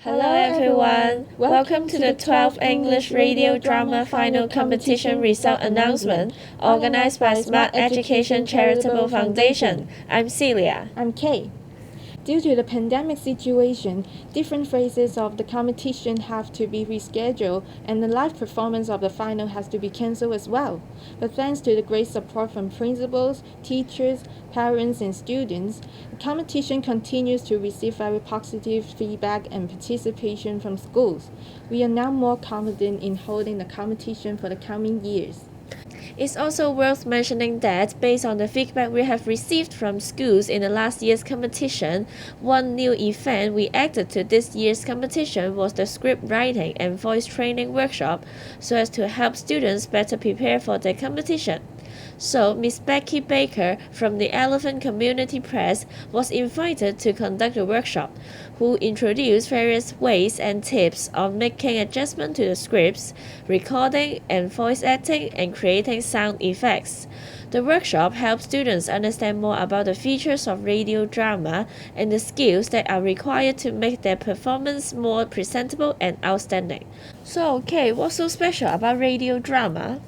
Hello everyone! Welcome to the 12th English Radio Drama Final Competition Result Announcement organized by Smart Education Charitable Foundation. I'm Celia. I'm Kay. Due to the pandemic situation, different phases of the competition have to be rescheduled and the live performance of the final has to be cancelled as well. But thanks to the great support from principals, teachers, parents, and students, the competition continues to receive very positive feedback and participation from schools. We are now more confident in holding the competition for the coming years. It's also worth mentioning that, based on the feedback we have received from schools in the last year's competition, one new event we added to this year's competition was the script writing and voice training workshop, so as to help students better prepare for the competition. So, Miss Becky Baker from the Elephant Community Press was invited to conduct the workshop, who introduced various ways and tips on making adjustments to the scripts, recording and voice acting, and creating sound effects. The workshop helps students understand more about the features of radio drama and the skills that are required to make their performance more presentable and outstanding. So, Kay, what's so special about radio drama?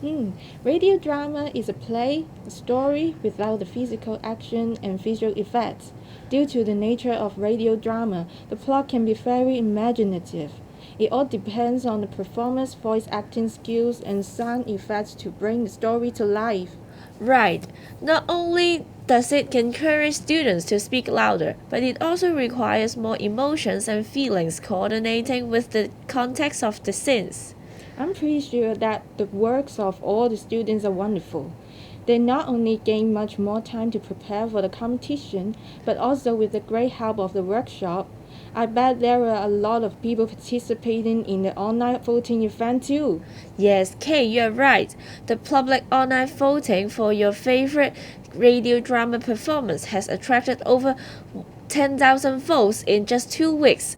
Radio drama is a play, a story without the physical action and visual effects. Due to the nature of radio drama, the plot can be very imaginative. It all depends on the performer's voice acting skills and sound effects to bring the story to life. Right. Not only does it encourage students to speak louder, but it also requires more emotions and feelings coordinating with the context of the scenes. I'm pretty sure that the works of all the students are wonderful. They not only gain much more time to prepare for the competition, but also with the great help of the workshop, I bet there are a lot of people participating in the online voting event too. Yes, Kay, you're right. The public online voting for your favorite radio drama performance has attracted over 10,000 votes in just 2 weeks.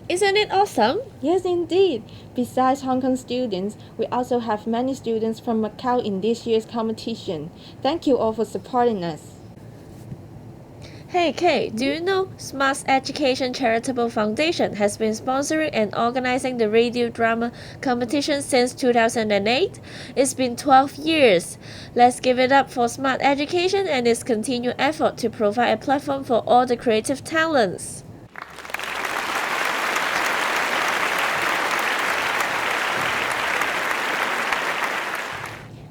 Isn't it awesome? Yes, indeed. Besides Hong Kong students, we also have many students from Macau in this year's competition. Thank you all for supporting us. Hey Kay, do you know Smart Education Charitable Foundation has been sponsoring and organizing the radio drama competition since 2008? It's been 12 years. Let's give it up for Smart Education and its continued effort to provide a platform for all the creative talents.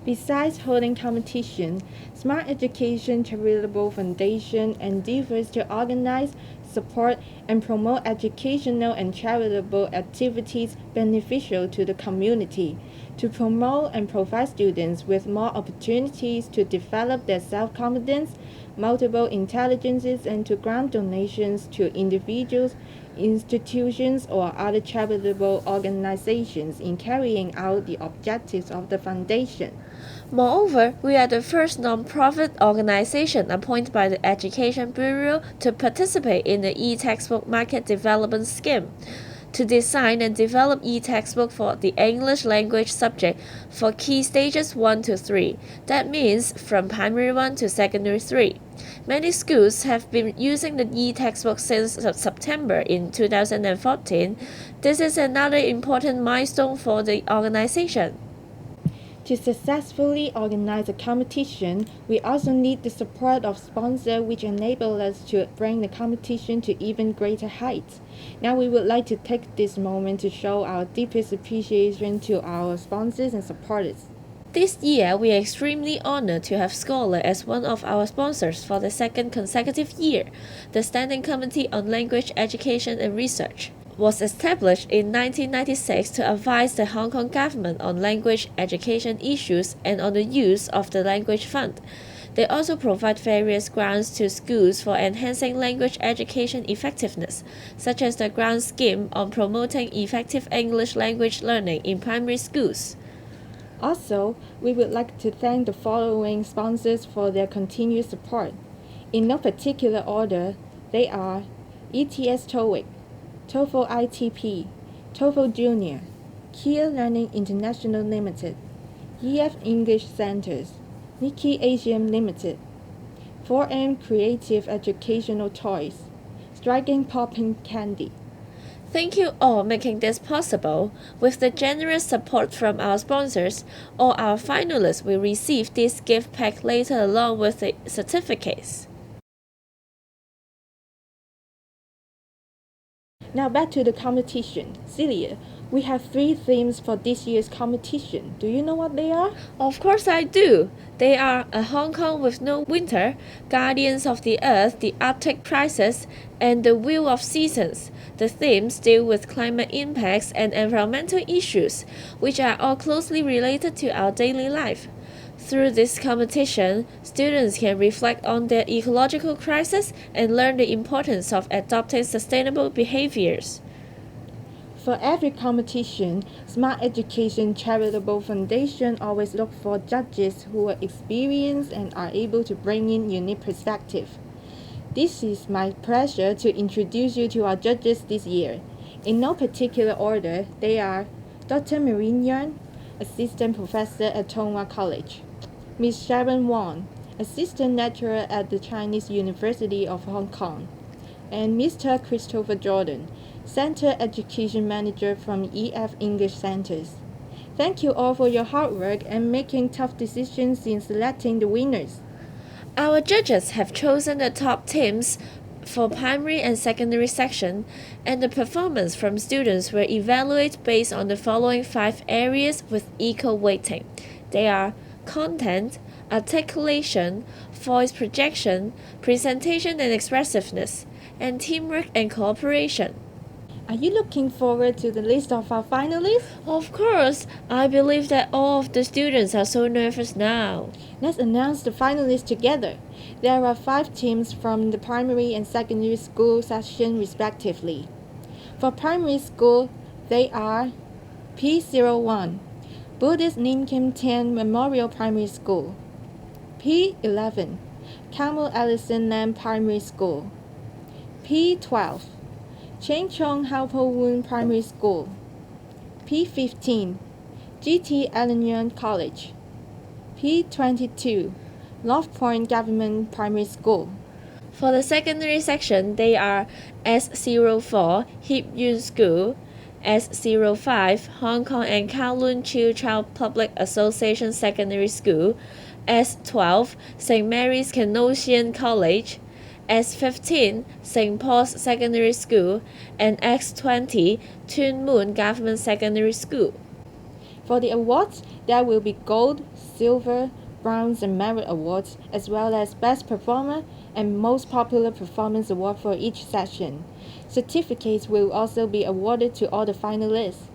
Besides holding competition, Smart Education Charitable Foundation endeavors to organize, support, and promote educational and charitable activities beneficial to the community, to promote and provide students with more opportunities to develop their self-confidence, multiple intelligences, and to grant donations to individuals, institutions, or other charitable organizations in carrying out the objectives of the foundation. Moreover, we are the first non-profit organization appointed by the Education Bureau to participate in the e-textbook market development scheme, to design and develop e-textbook for the English language subject for key stages 1 to 3. That means from primary 1 to secondary 3. Many schools have been using the e-textbook since September in 2014. This is another important milestone for the organization. To successfully organize a competition, we also need the support of sponsors which enable us to bring the competition to even greater heights. Now we would like to take this moment to show our deepest appreciation to our sponsors and supporters. This year, we are extremely honored to have Scholar as one of our sponsors for the second consecutive year. The Standing Committee on Language Education and Research was established in 1996 to advise the Hong Kong government on language education issues and on the use of the Language Fund. They also provide various grants to schools for enhancing language education effectiveness, such as the grant scheme on promoting effective English language learning in primary schools. Also, we would like to thank the following sponsors for their continued support. In no particular order, they are ETS TOEIC, TOEFL ITP, TOEFL Junior, Kia Learning International Limited, EF English Centers, Nikkei Asian Limited, 4M Creative Educational Toys, Striking Popping Candy. Thank you all making this possible. With the generous support from our sponsors, all our finalists will receive this gift pack later along with the certificates. Now back to the competition. Celia, we have 3 themes for this year's competition. Do you know what they are? Of course I do. They are A Hong Kong with No Winter, Guardians of the Earth, The Arctic Crisis, and The Wheel of Seasons. The themes deal with climate impacts and environmental issues, which are all closely related to our daily life. Through this competition, students can reflect on their ecological crisis and learn the importance of adopting sustainable behaviors. For every competition, Smart Education Charitable Foundation always look for judges who are experienced and are able to bring in unique perspective. This is my pleasure to introduce you to our judges this year. In no particular order, they are Dr. Yeung, Assistant Professor at Tung College, Ms. Sharon Wong, Assistant Lecturer at the Chinese University of Hong Kong, and Mr. Kristopher Jordan, Center Education Manager from EF English Centers. Thank you all for your hard work and making tough decisions in selecting the winners. Our judges have chosen the top teams for primary and secondary section, and the performance from students were evaluated based on the following 5 areas with equal weighting. They are content, articulation, voice projection, presentation and expressiveness, and teamwork and cooperation. Are you looking forward to the list of our finalists? Of course, I believe that all of the students are so nervous now. Let's announce the finalists together. There are 5 teams from the primary and secondary school section respectively. For primary school, they are P01, Buddhist Nim Kim Tian Memorial Primary School, P11, Carmel Allison Lam Primary School, P12, Cheng Chong Hao Po Woon Primary School, P15, GT Allen College, P22, North Point Government Primary School. For the secondary section, they are S04 Hip Yun School, S05 Hong Kong and Kowloon Chiu Child Public Association Secondary School, S12 St. Mary's Canossian College, S15 St. Paul's Secondary School, and X20 Tuen Mun Government Secondary School. For the awards, there will be gold, silver, bronze and merit awards, as well as best performer and most popular performance award for each session. Certificates will also be awarded to all the finalists.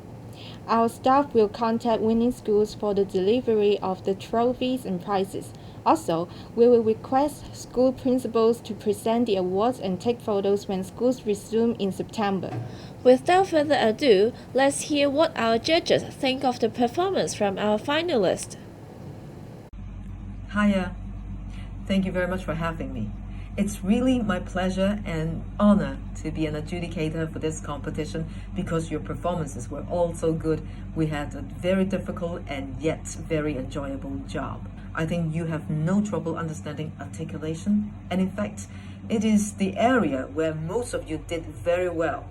Our staff will contact winning schools for the delivery of the trophies and prizes. Also, we will request school principals to present the awards and take photos when schools resume in September. Without further ado, let's hear what our judges think of the performance from our finalists. Hiya. Thank you very much for having me. It's really my pleasure and honor to be an adjudicator for this competition because your performances were all so good. We had a very difficult and yet very enjoyable job. I think you have no trouble understanding articulation, and in fact, it is the area where most of you did very well.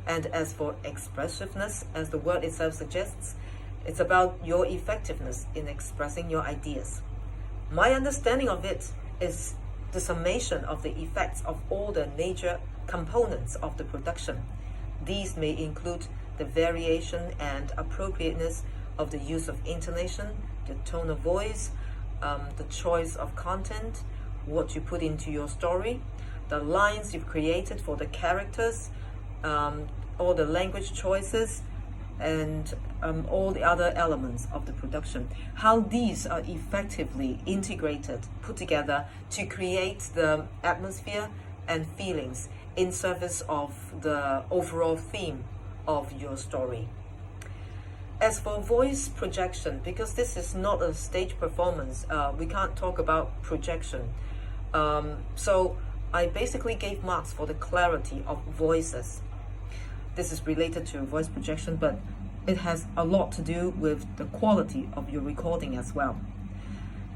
And as for expressiveness, as the word itself suggests, it's about your effectiveness in expressing your ideas. My understanding of it is the summation of the effects of all the major components of the production. These may include the variation and appropriateness of the use of intonation, the tone of voice, the choice of content, what you put into your story, the lines you've created for the characters, all the language choices, and all the other elements of the production. How these are effectively integrated, put together to create the atmosphere and feelings in service of the overall theme of your story. As for voice projection, because this is not a stage performance, we can't talk about projection. So I basically gave marks for the clarity of voices. This is related to voice projection, but it has a lot to do with the quality of your recording as well.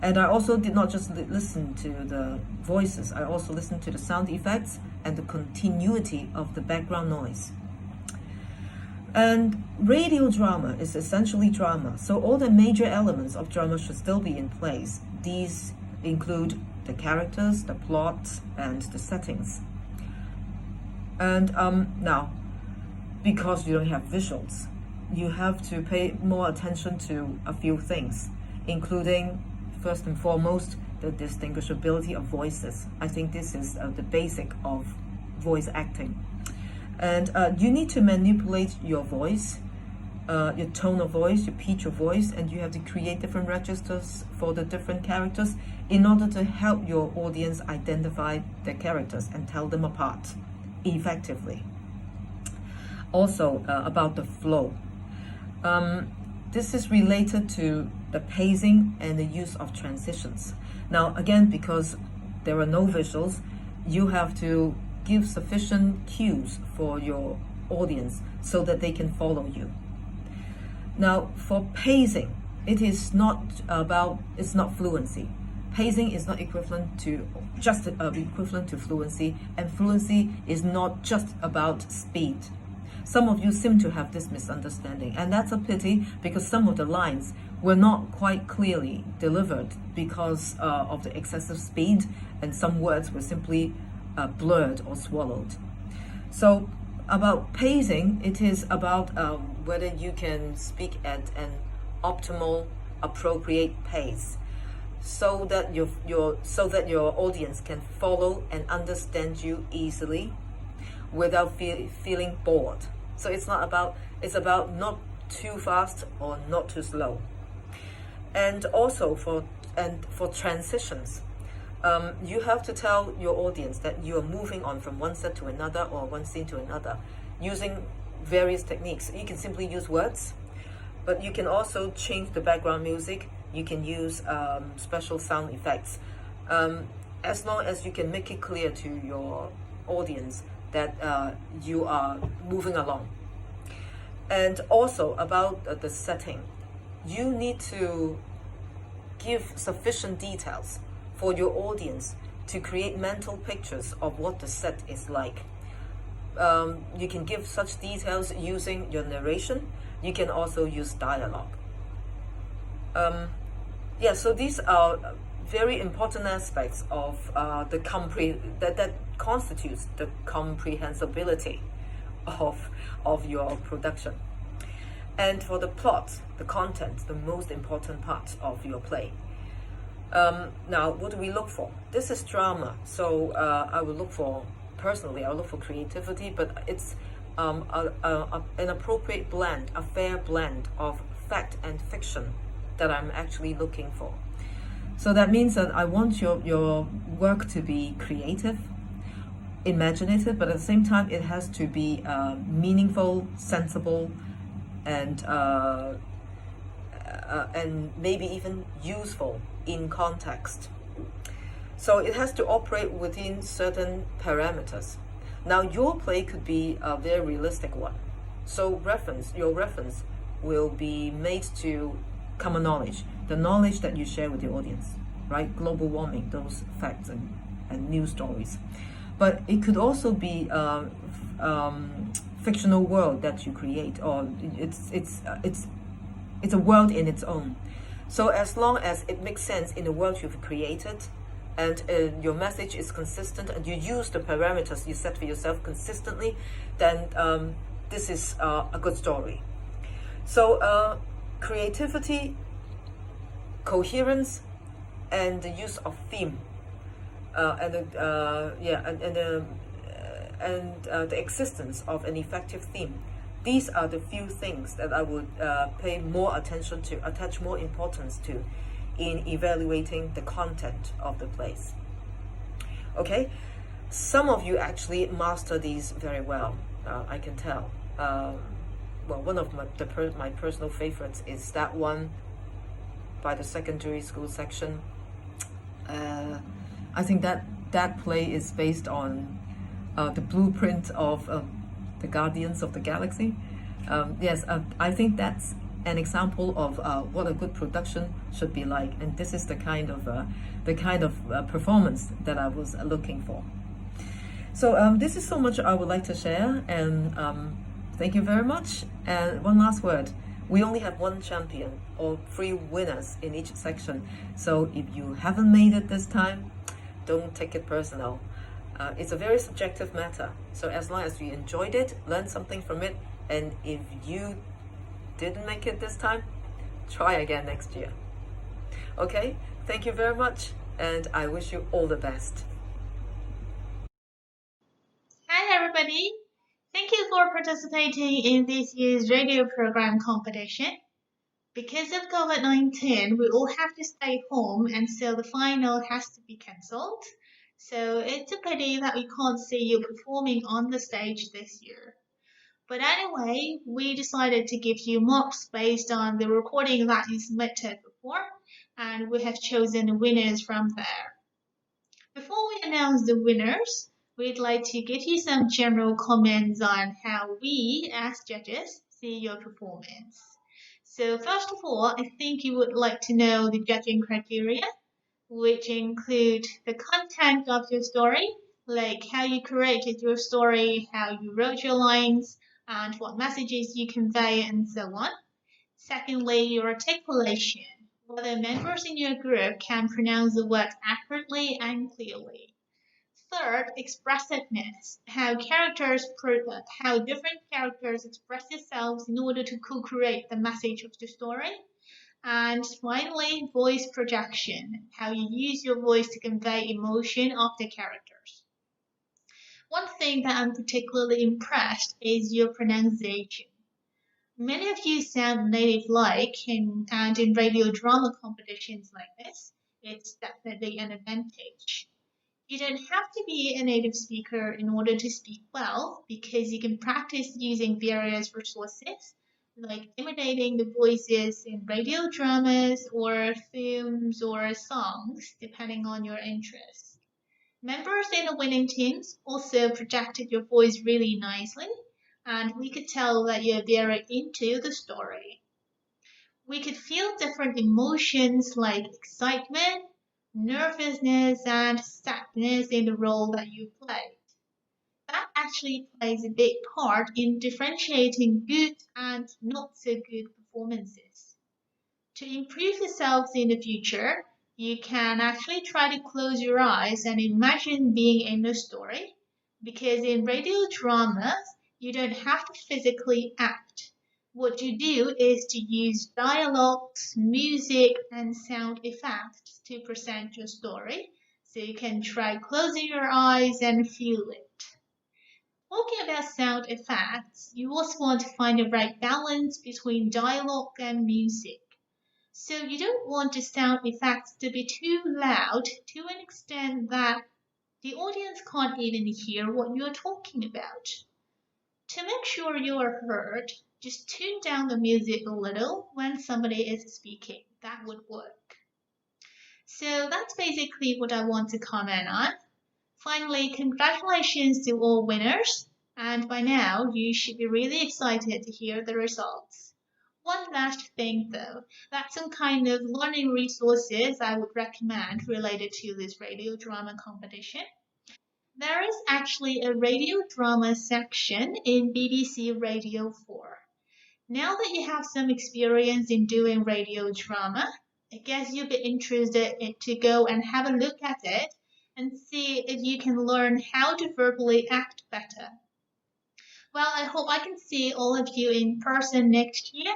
And I also did not just listen to the voices, I also listened to the sound effects and the continuity of the background noise. And radio drama is essentially drama, so all the major elements of drama should still be in place. These include the characters, the plot, and the settings. And now, because you don't have visuals, you have to pay more attention to a few things, including, first and foremost, the distinguishability of voices. I think this is the basic of voice acting. And you need to manipulate your voice, your tone of voice, your pitch of voice, and you have to create different registers for the different characters in order to help your audience identify the characters and tell them apart effectively. Also, about the flow. This is related to the pacing and the use of transitions. Now, again, because there are no visuals, you have to give sufficient cues for your audience so that they can follow you. Now, for pacing, it's not fluency. Pacing is not equivalent to fluency, and fluency is not just about speed. Some of you seem to have this misunderstanding, and that's a pity because some of the lines were not quite clearly delivered because of the excessive speed, and some words were simply blurred or swallowed. So about pacing, it is about whether you can speak at an optimal, appropriate pace, so that your audience can follow and understand you easily without feeling bored. So it's about not too fast or not too slow. And also for transitions, you have to tell your audience that you are moving on from one set to another or one scene to another using various techniques. You can simply use words, but you can also change the background music. You can use special sound effects, as long as you can make it clear to your audience that you are moving along. And also about the setting, you need to give sufficient details for your audience to create mental pictures of what the set is like. You can give such details using your narration. You can also use dialogue. So these are very important aspects of that constitutes the comprehensibility of your production. And for the plot, the content, the most important part of your play. Now, what do we look for? This is drama, so I will look for creativity, but it's an appropriate blend, a fair blend of fact and fiction that I'm actually looking for. So that means that I want your work to be creative, imaginative, but at the same time it has to be meaningful, sensible, and maybe even useful in context. So it has to operate within certain parameters. Now your play could be a very realistic one. So your reference will be made to common knowledge, the knowledge that you share with your audience, right? Global warming, those facts and news stories. But it could also be fictional world that you create, or it's a world in its own. So as long as it makes sense in the world you've created, and your message is consistent, and you use the parameters you set for yourself consistently, then this is a good story. So creativity, coherence, and the use of theme, and the existence of an effective theme. These are the few things that I would pay more attention to, attach more importance to, in evaluating the content of the plays. Okay, some of you actually master these very well. I can tell. One of my personal favorites is that one by the secondary school section. I think that play is based on the blueprint of the Guardians of the Galaxy. I think that's an example of what a good production should be like, and this is the kind of performance that I was looking for. So this is so much I would like to share, and Thank you very much. And one last word. We only have one champion or 3 winners in each section. So if you haven't made it this time, don't take it personal. It's a very subjective matter. So as long as you enjoyed it, learned something from it, and if you didn't make it this time, try again next year. Okay, thank you very much, and I wish you all the best. Hi, everybody. Thank you for participating in this year's radio program competition. Because of COVID-19, we all have to stay home, and so the final has to be cancelled. So it's a pity that we can't see you performing on the stage this year. But anyway, we decided to give you marks based on the recording that you submitted before, and we have chosen winners from there. Before we announce the winners, we'd like to give you some general comments on how we, as judges, see your performance. So first of all, I think you would like to know the judging criteria, which include the content of your story, like how you created your story, how you wrote your lines, and what messages you convey, and so on. Secondly, your articulation, whether members in your group can pronounce the words accurately and clearly. Third, expressiveness, how different characters express themselves in order to co-create the message of the story. And finally, voice projection, how you use your voice to convey emotion of the characters. One thing that I'm particularly impressed is your pronunciation. Many of you sound native-like, and in radio drama competitions like this, it's definitely an advantage. You don't have to be a native speaker in order to speak well, because you can practice using various resources, like imitating the voices in radio dramas or films or songs, depending on your interests. Members in the winning teams also projected your voice really nicely, and we could tell that you're very into the story. We could feel different emotions like excitement, nervousness, and sadness in the role that you play. That actually plays a big part in differentiating good and not so good performances. To improve yourselves in the future, you can actually try to close your eyes and imagine being in the story, because in radio dramas, you don't have to physically act. What you do is to use dialogues, music, and sound effects to present your story, so you can try closing your eyes and feel it. Talking about sound effects, you also want to find the right balance between dialogue and music. So you don't want the sound effects to be too loud to an extent that the audience can't even hear what you're talking about. To make sure you are heard, just tune down the music a little when somebody is speaking. That would work. So that's basically what I want to comment on. Finally, congratulations to all winners, and by now you should be really excited to hear the results. One last thing though, that's some kind of learning resources I would recommend related to this radio drama competition. There is actually a radio drama section in BBC Radio 4. Now that you have some experience in doing radio drama, I guess you'll be interested to go and have a look at it and see if you can learn how to verbally act better. Well, I hope I can see all of you in person next year.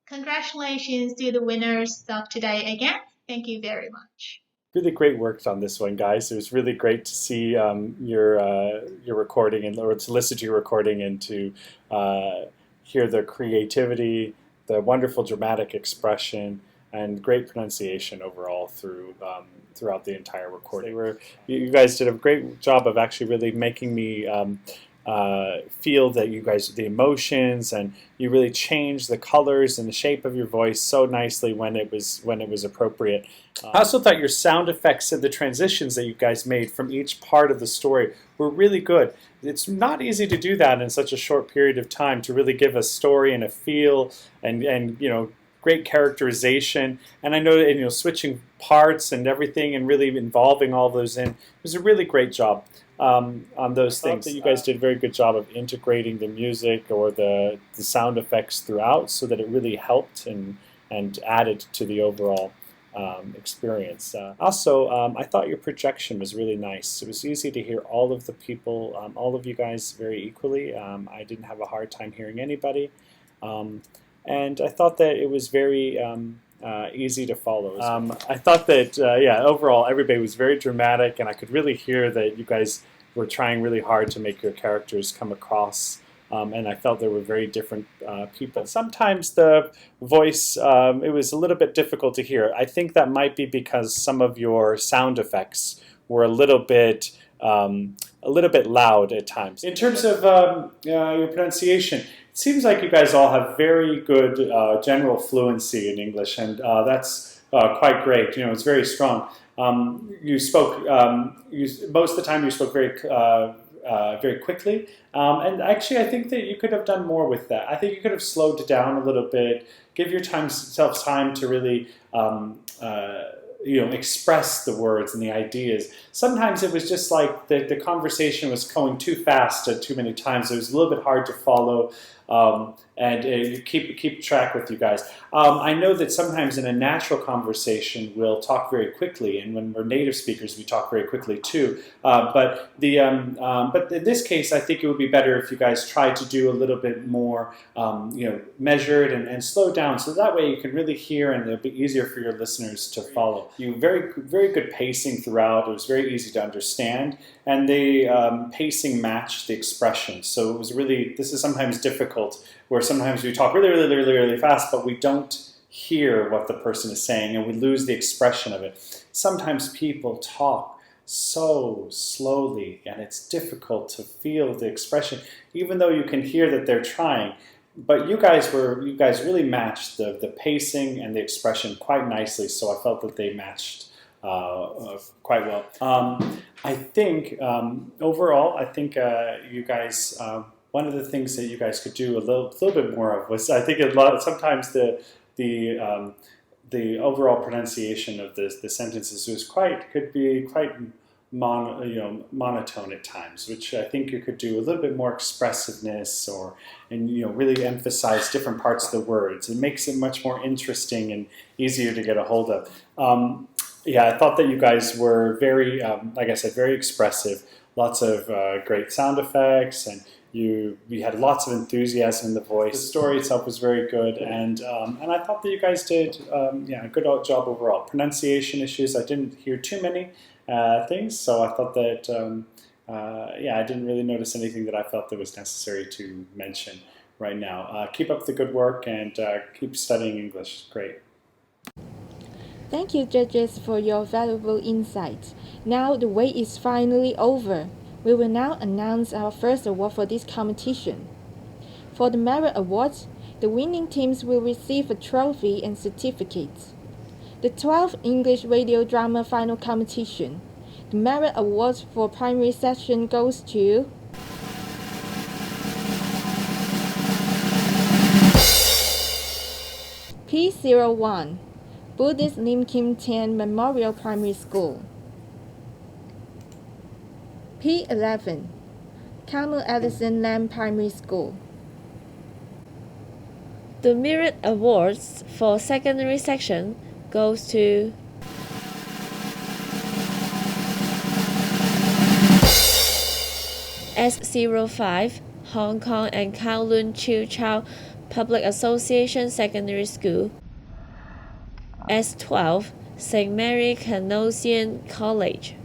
Congratulations to the winners of today again. Thank you very much. Really great work on this one, guys. It was really great to see your recording and or to listen to your recording and to hear the creativity, the wonderful dramatic expression, and great pronunciation overall throughout the entire recording. You guys did a great job of actually really making me feel that you guys the emotions, and you really changed the colors and the shape of your voice so nicely when it was appropriate. I also thought your sound effects and the transitions that you guys made from each part of the story were really good. It's not easy to do that in such a short period of time, to really give a story and a feel and great characterization. And I know that switching parts and everything and really involving all those in, it was a really great job. on those things. That you guys did a very good job of integrating the music or the sound effects throughout, so that it really helped and added to the overall experience. Also, I thought your projection was really nice. It was easy to hear all of the people, all of you guys very equally. I didn't have a hard time hearing anybody. And I thought that it was very easy to follow. I thought that, yeah, overall everybody was very dramatic, and I could really hear that you guys were trying really hard to make your characters come across. And I felt there were very different people. Sometimes the voice, it was a little bit difficult to hear. I think that might be because some of your sound effects were a little bit loud at times. In terms of your pronunciation, it seems like you guys all have very good general fluency in English, and that's quite great. You know, it's very strong. You spoke, most of the time you spoke very quickly, and actually I think that you could have done more with that. I think you could have slowed down a little bit, give yourself time to really express the words and the ideas. Sometimes it was just like the conversation was going too fast at too many times. It was a little bit hard to follow, and keep track with you guys. I know that sometimes in a natural conversation we'll talk very quickly, and when we're native speakers we talk very quickly too. But in this case, I think it would be better if you guys tried to do a little bit more, measured and slow down, so that way you can really hear, and it'll be easier for your listeners to follow. You very good pacing throughout. It was very easy to understand, and the pacing matched the expression. So it was really, this is sometimes difficult, where sometimes we talk really fast, but we don't hear what the person is saying, and we lose the expression of it. Sometimes people talk so slowly, and it's difficult to feel the expression, even though you can hear that they're trying. But you guys really matched the pacing and the expression quite nicely, so I felt that they matched quite well. I think overall, I think you guys. One of the things that you guys could do a little bit more of was, I think sometimes the overall pronunciation of the sentences could be quite monotone at times, which I think you could do a little bit more expressiveness, and really emphasize different parts of the words. It makes it much more interesting and easier to get a hold of. Yeah, I thought that you guys were very, like I said, very expressive. Lots of great sound effects, and you had lots of enthusiasm in the voice. The story itself was very good, and I thought that you guys did a good job overall. Pronunciation issues, I didn't hear too many things, so I thought that I didn't really notice anything that I felt that was necessary to mention right now. Keep up the good work, and keep studying English. Great. Thank you, judges, for your valuable insights. Now the wait is finally over. We will now announce our first award for this competition. For the Merit Awards, the winning teams will receive a trophy and certificates. The 12th English Radio Drama Final Competition. The Merit Awards for primary section goes to P01, Buddhist Lim Kim Tan Memorial Primary School. P11, Carmel Edison Lam Primary School. The Merit Awards for secondary section goes to S05, Hong Kong and Kowloon Chiu Chow Public Association Secondary School. S12, St. Mary Canossian College.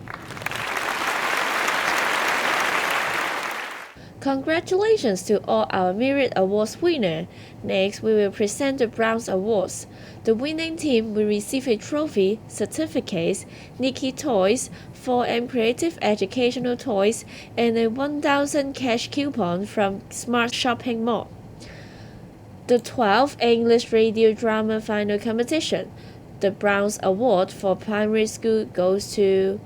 Congratulations to all our Merit Awards winners. Next, we will present the Bronze Awards. The winning team will receive a trophy, certificates, Nikki toys, 4M Creative Educational Toys, and a 1,000 cash coupon from Smart Shopping Mall. The 12th English Radio Drama Final Competition. The Bronze Award for primary school goes to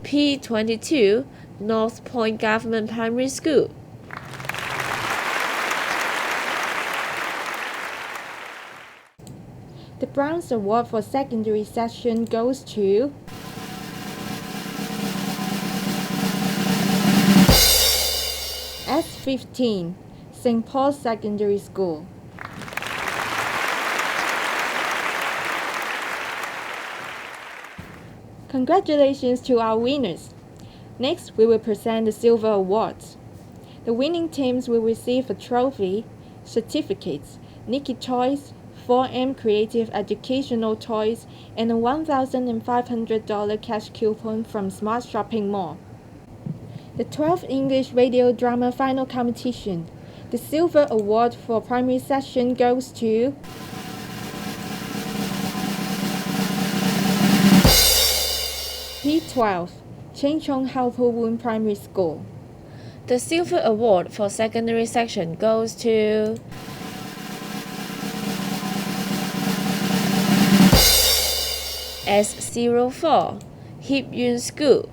P22, North Point Government Primary School. The The Bronze Award for secondary section goes to S15, St. Paul's Secondary School. Congratulations to our winners. Next, we will present the Silver Awards. The winning teams will receive a trophy, certificates, Nikki toys, 4M Creative Educational Toys, and a $1,500 cash coupon from Smart Shopping Mall. The 12th English Radio Drama Final Competition. The Silver Award for primary section goes to P12, Cheng Chong Hao Po Woon Primary School. The Silver Award for secondary section goes to S04, Hip Yeung School.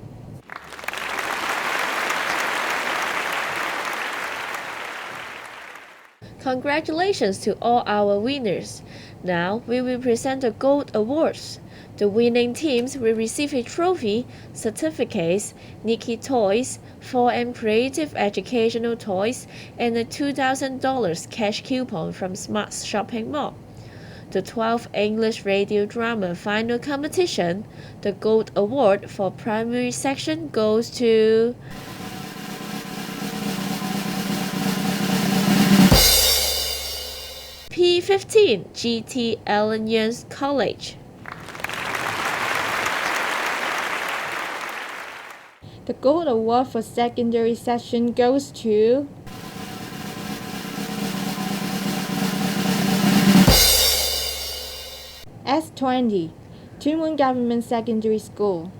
Congratulations to all our winners. Now we will present the Gold Awards. The winning teams will receive a trophy, certificates, Nikki toys, 4M Creative Educational Toys, and a $2,000 cash coupon from Smart Shopping Mall. The 12th English Radio Drama Final Competition, the Gold Award for primary section goes to P15 GT Allen Yeung College. The Gold Award for secondary section goes to S20, Tuen Mun Government Secondary School.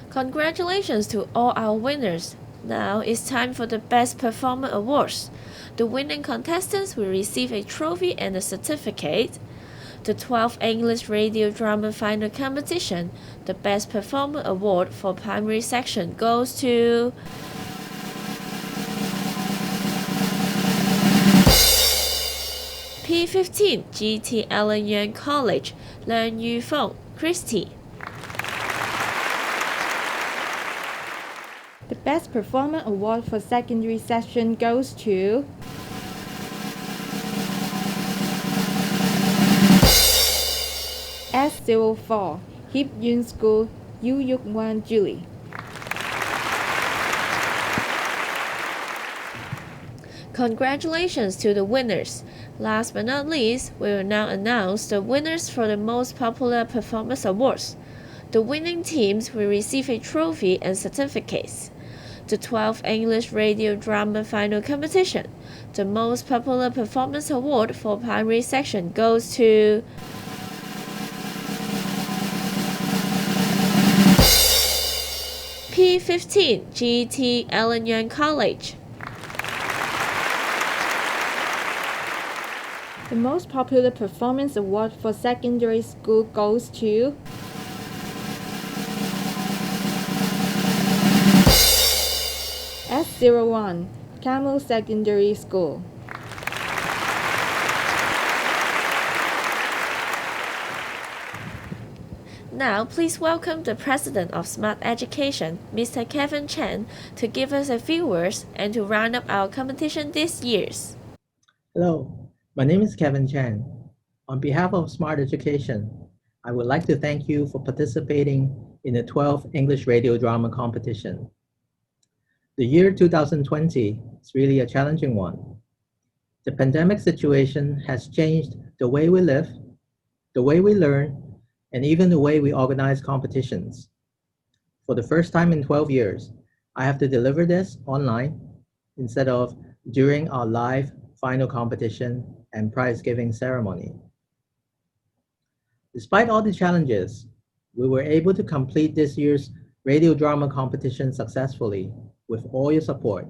Congratulations to all our winners. Now it's time for the Best Performer Awards. The winning contestants will receive a trophy and a certificate. The 12th English Radio Drama Final Competition, the Best Performer Award for primary section goes to P15 GT Allen Yeung College, Learn Yu Feng, Christy. The Best Performer Award for secondary section goes to S04, Hip Yeung School, Yu Yuk Wan Julie. Congratulations to the winners. Last but not least, we will now announce the winners for the Most Popular Performance Awards. The winning teams will receive a trophy and certificates. The 12th English Radio Drama Final Competition, the Most Popular Performance Award for primary section goes to P15 GT Allen Yeung College. The Most Popular Performance Award for secondary school goes to S01, Camel Secondary School. Now, please welcome the President of Smart Education, Mr. Kevin Chen, to give us a few words and to round up our competition this year. Hello, my name is Kevin Chen. On behalf of Smart Education, I would like to thank you for participating in the 12th English Radio Drama Competition. The year 2020 is really a challenging one. The pandemic situation has changed the way we live, the way we learn, and even the way we organize competitions. For the first time in 12 years, I have to deliver this online instead of during our live final competition and prize-giving ceremony. Despite all the challenges, we were able to complete this year's radio drama competition successfully with all your support.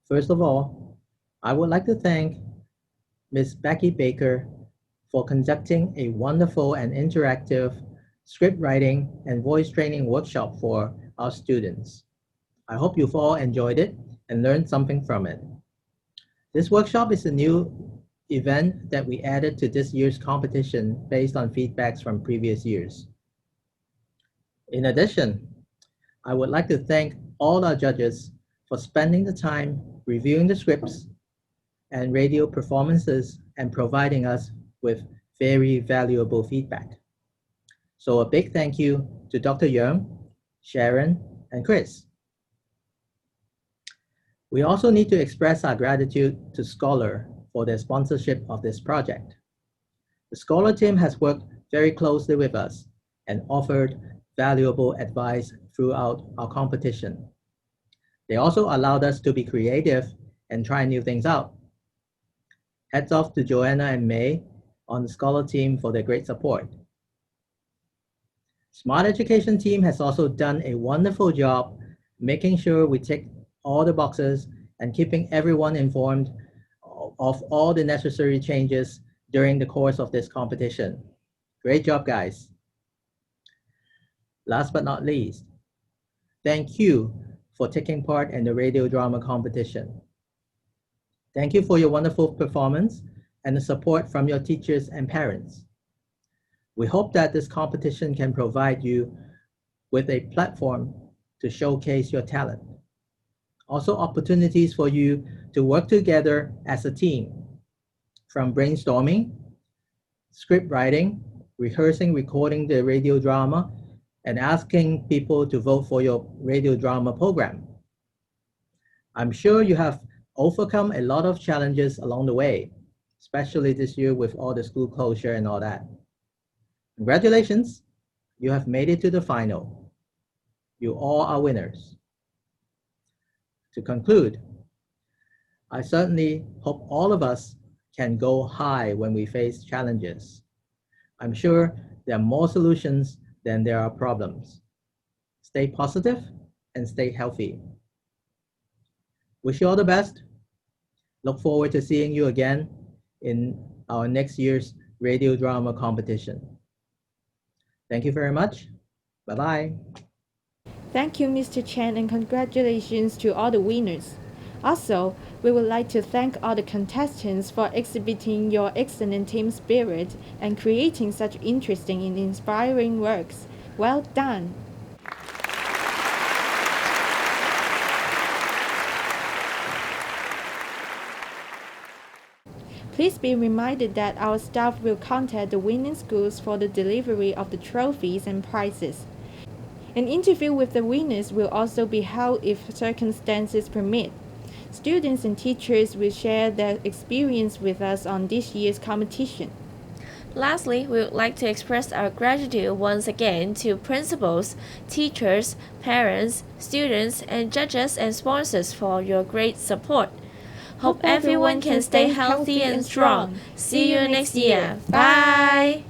First of all, I would like to thank Ms. Becky Baker for conducting a wonderful and interactive script writing and voice training workshop for our students. I hope you've all enjoyed it and learned something from it. This workshop is a new event that we added to this year's competition based on feedbacks from previous years. In addition, I would like to thank all our judges for spending the time reviewing the scripts and radio performances and providing us with very valuable feedback. So a big thank you to Dr. Yeung, Sharon, and Chris. We also need to express our gratitude to Scholar for their sponsorship of this project. The Scholar team has worked very closely with us and offered valuable advice throughout our competition. They also allowed us to be creative and try new things out. Hats off to Joanna and May on the Scholar team for their great support. Smart Education team has also done a wonderful job making sure we tick all the boxes and keeping everyone informed of all the necessary changes during the course of this competition. Great job, guys. Last but not least, thank you for taking part in the radio drama competition. Thank you for your wonderful performance and the support from your teachers and parents. We hope that this competition can provide you with a platform to showcase your talent. Also, opportunities for you to work together as a team, from brainstorming, script writing, rehearsing, recording the radio drama, and asking people to vote for your radio drama program. I'm sure you have overcome a lot of challenges along the way, especially this year with all the school closure and all that. Congratulations, you have made it to the final. You all are winners. To conclude, I certainly hope all of us can go high when we face challenges. I'm sure there are more solutions than there are problems. Stay positive and stay healthy. Wish you all the best. Look forward to seeing you again in our next year's radio drama competition. Thank you very much. Bye-bye. Thank you, Mr. Chen, and congratulations to all the winners. Also, we would like to thank all the contestants for exhibiting your excellent team spirit and creating such interesting and inspiring works. Well done! Please be reminded that our staff will contact the winning schools for the delivery of the trophies and prizes. An interview with the winners will also be held if circumstances permit. Students and teachers will share their experience with us on this year's competition. Lastly, we would like to express our gratitude once again to principals, teachers, parents, students, and judges and sponsors for your great support. Hope everyone can stay healthy and strong. See you next year. Bye!